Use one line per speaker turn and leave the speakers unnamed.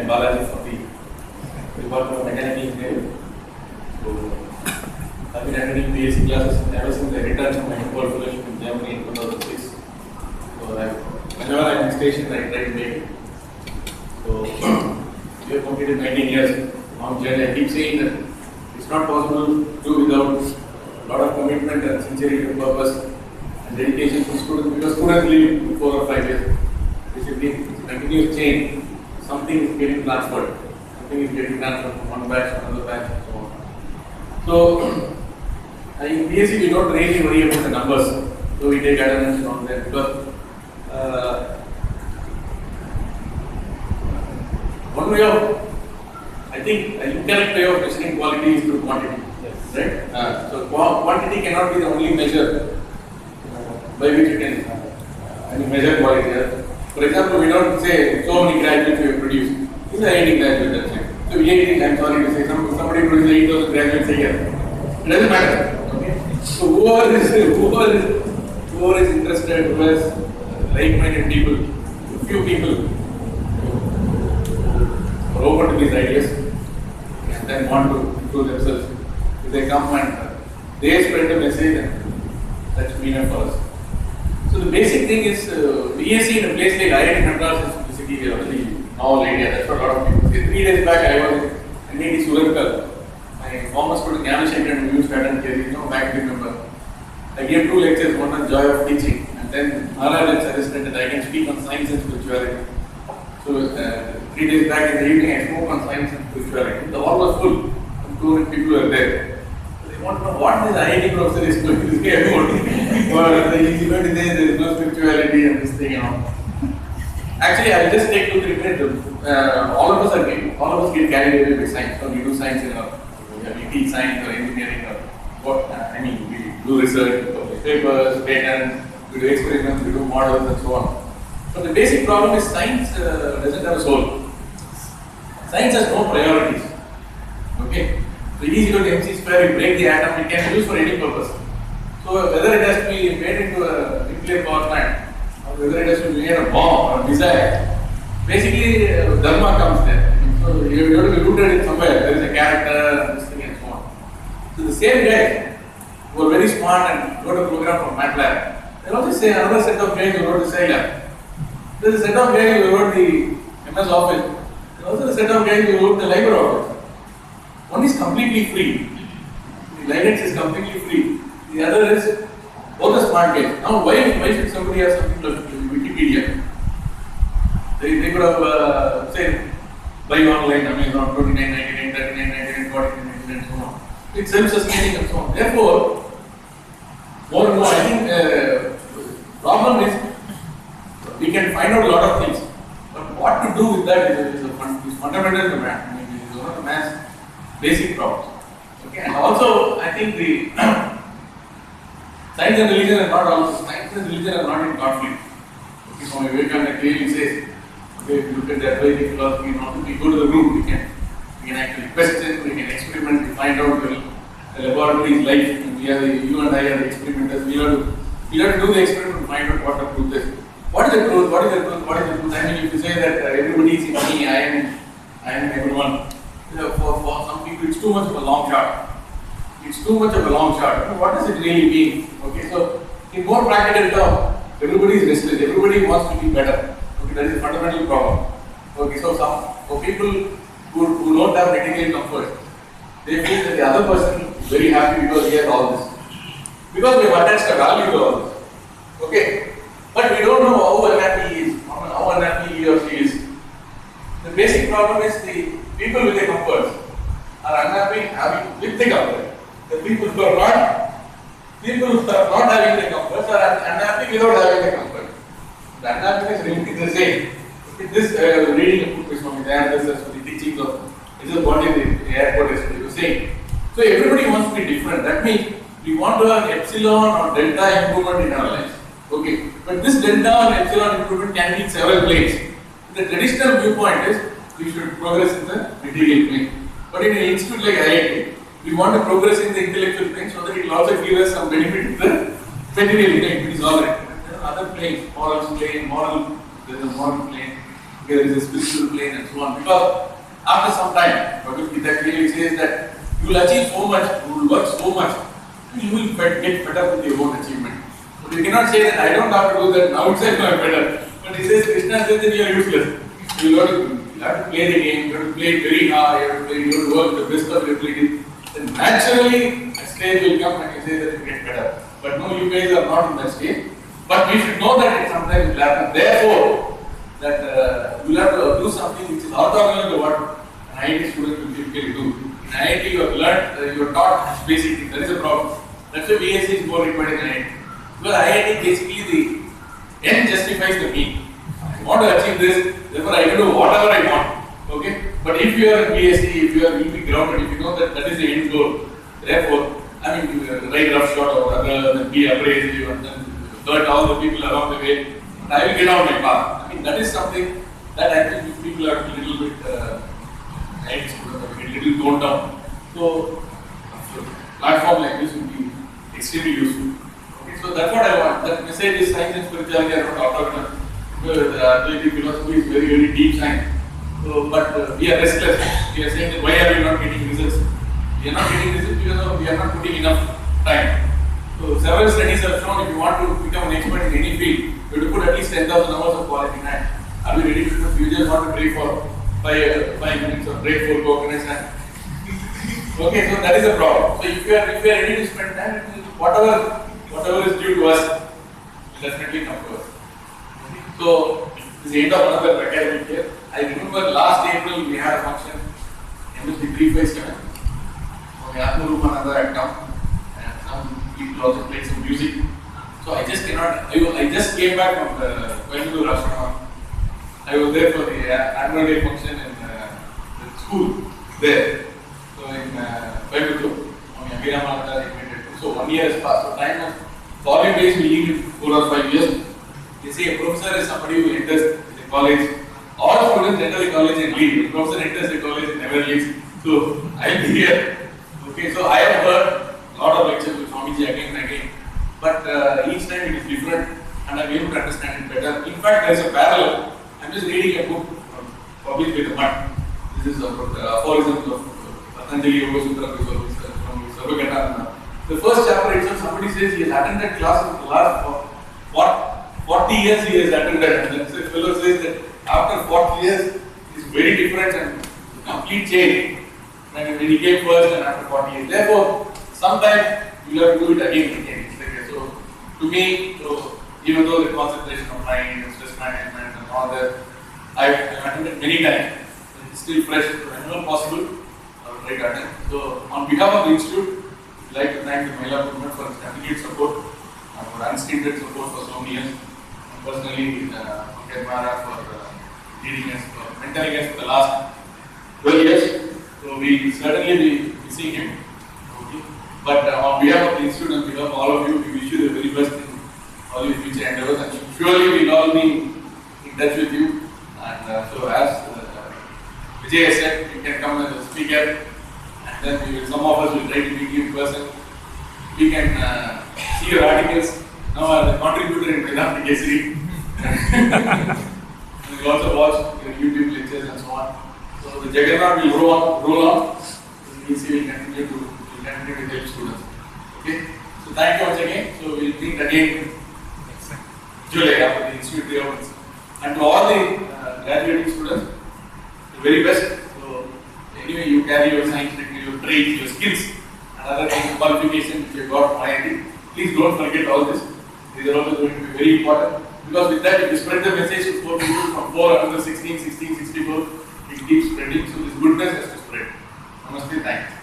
am Balaji from the Department of Mechanical Engineering. So, I've been attending BSc classes ever since I returned from my Humboldt Fellowship in Germany in 2006. So, whenever I'm stationed, I try to make it. So, we have completed 19 years long journey. I keep saying that it's not possible to do without a lot of commitment and sincerity of purpose and dedication to students, because students live 4 or 5 years. Basically, it's a continuous change. Something is getting transferred. Something is getting transferred from one batch to another batch and so on. So, in BSc we don't really worry about the numbers. So we take attendance from there because one way of, I think, an incorrect way of measuring quality is through quantity. Yes. Right? So quantity cannot be the only measure by which you can measure quality. For example, we don't say so many graduates we have produced. This is an 80 graduate, that's it. So EIT, I'm sorry to say, somebody produces 8,000 graduates a year. It doesn't matter. Okay? So whoever is interested, who has like-minded people, a few people are open to these ideas and then want to improve themselves. If they come and they spread the message, and that's enough for us. So the basic thing is BSc in a place like IIT Madras is basically a very novel idea. That's what a lot of people say. 3 days back I was in NIT Surathkal. My former student Gyanashekhar, who used to attend here, back remember. I gave 2 lectures, one on joy of teaching, and then Maharaj had suggested that I can speak on science and spirituality. So 3 days back in the evening I spoke on science and spirituality. The hall was full. 200 people were there. They want to know what this IIT professor is going to say about it. He's going to say there is no spirituality and this thing and all. Actually, I will just take 2-3 minutes. All of us get carried away with science. So we do science in our, we teach science or engineering or what. We do research, publish papers, patents, we do experiments, we do models and so on. But the basic problem is science doesn't have a soul. Science has no priorities. Okay? So it is equal to mc square, we break the atom, it can be used for any purpose. So whether it has to be made into a nuclear power plant, or whether it has to be made a bomb or a missile, basically dharma comes there. So you have to be rooted in somewhere, there is a character, this thing and so on. So the same guys who are very smart and wrote a program from MATLAB, they also say another set of guys who wrote the Scilab. There is a set of guys who wrote the MS Office, there is also a set of guys who wrote the LibreOffice. One is completely free. The Linux is completely free. The other is both are smart guys. Now, why should somebody have something like Wikipedia? They could have said buy online, Amazon, 29.99, 39.99, 49.99, and so on. It's self-sustaining and so on. Therefore, more and more, I think problem is we can find out a lot of things, but what to do with that is fundamental to math. It is one of the math's basic problems. Okay, and also I think the science and religion are not in conflict. Okay, Swami Vivekananda clearly says, okay, if you look at the Advaita philosophy, we go to the root, we can actually question, we can experiment, we find out the laboratory is life, and you and I are the experimenters. We have to do the experiment to find out what the truth is. What is the truth? What is the truth? What is the truth? I mean, if you say that everybody is in me, I am everyone. For some people, it's too much of a long shot. It's too much of a long shot. What does it really mean? Okay, so in more practical terms, everybody is restless. Everybody wants to be better. Okay, that is a fundamental problem. Okay, so for people who don't have technical comfort, they feel that the other person is very happy because he has all this. Because we have attached a value to all this. Okay, but we don't know how unhappy he is, how unhappy he or she is. The basic problem is the people with the comforts are unhappy with the comfort. The people who are not having the comforts are unhappy without having the comfort. The unhappiness remains the same. This reading a book is from the ancestors for the teachings of this is what in the airport yesterday was saying. So everybody wants to be different. That means we want to have epsilon or delta improvement in our lives. Okay, but this delta or epsilon improvement can be in several planes. The traditional viewpoint is we should progress in the material plane. But in an institute like IIT, we want to progress in the intellectual plane so that it will also give us some benefit in the material plane, which is alright. There are other planes, moral plane, there's a moral plane, there is a spiritual plane and so on. Because after some time, Bhagavad Gita clearly says that you will achieve so much, you will work so much, and you will get fed up with your own achievement. But you cannot say that I don't have to do that, now itself I am better. But he says, Krishna says that you are useless. You have to play the game, you have to play it very hard, you have to work the best of your ability. Then naturally, a stage will come and you say that you get better. But no, you guys are not in that stage. But we should know that it sometimes will happen. Therefore, that you will have to do something which is orthogonal to what an IIT student will typically do. In IIT, you have learned, you are taught basic things. That is a problem. That's why BSc is more required in IIT. Because IIT basically the end justifies the mean. I want to achieve this, therefore I can do whatever I want. Okay? But if you are in BSc, if you will be grounded, if you know that that is the end goal, therefore, I mean, you write rough shot or other than be abrasive and then hurt all the people along the way, and I will get on my path. I mean, that is something that I think people are a little bit a little toned down. So, a platform like this would be extremely useful. Okay, so that's what I want. That message is science and spirituality are not orthogonal. The Advaita philosophy is very, very deep science. So, but we are restless. We are saying that why are we not getting results? We are not getting results because we are not putting enough time. So, several studies have shown if you want to become an expert in any field, you have to put at least 10,000 hours of quality time. Are we ready to do it? You just want to pray for 5 minutes or break for coconuts and okay, so that is a problem. So if you are ready to spend time, whatever is due to us will definitely come to us. So this is the end of another academic year. I remember last April we had a function, MSc 357. Okay, Atmarupananda had come and some people also played some music. So I just came back from the Coimbatore Ashrama. I was there for the annual day function in the school there. So in Coimbatore, Abhiramananda invited. So 1 year has passed. So time of following days we leave in 4 or 5 years. They say a professor is somebody who enters the college. All students enter the college and leave. The professor enters the college and never leaves. So I'll be here. Okay, so I have heard a lot of lectures with Swamiji again and again. But each time it is different and I'm able to understand it better. In fact, there is a parallel. I'm just reading a book published with the Mutt. This is about the aphorisms of Patanjali Yoga Sutra from Sarvagata. The first chapter itself, somebody says he has attended classes for the last 40 years he has attended. And then the fellow says that after 40 years, it's very different and complete change when he came first and after 40 years. Therefore, sometimes you have to do it again and again. So, to me, even though the concentration of mind and stress management and all that, I've attended many times. It's still fresh, whenever possible, I will try to attend. So, on behalf of the institute, I'd like to thank the Mahila movement for its continued support, for unstinted support for so many years. And personally, Pankaj Mara for leading us, for mentoring us for the last 12 years. So, we will certainly be missing him. Okay. But on behalf of the institute and on behalf of all of you, we wish you the very best in all your future endeavors. And surely we will all be in touch with you. And so, as Vijay said, you can come as a speaker. And then some of us will try to meet you in person. We can see your articles. Now as a contributor in Vedanta Kesari. We will also watch your YouTube lectures and so on. So the Jagannath will roll on. We will see, we will continue to help students. Okay? So thank you once again. So we will meet again July after the institute reopens. And to all the graduating students, the very best. So anyway, you carry your science degree, your trades, your skills, and other things, qualifications which you got from IIT. Please don't forget all this. These are also going to be very important. Because with that, if you spread the message to 4 people from 4 another 16, 64, it keeps spreading. So this goodness has to spread. Namaste, thanks.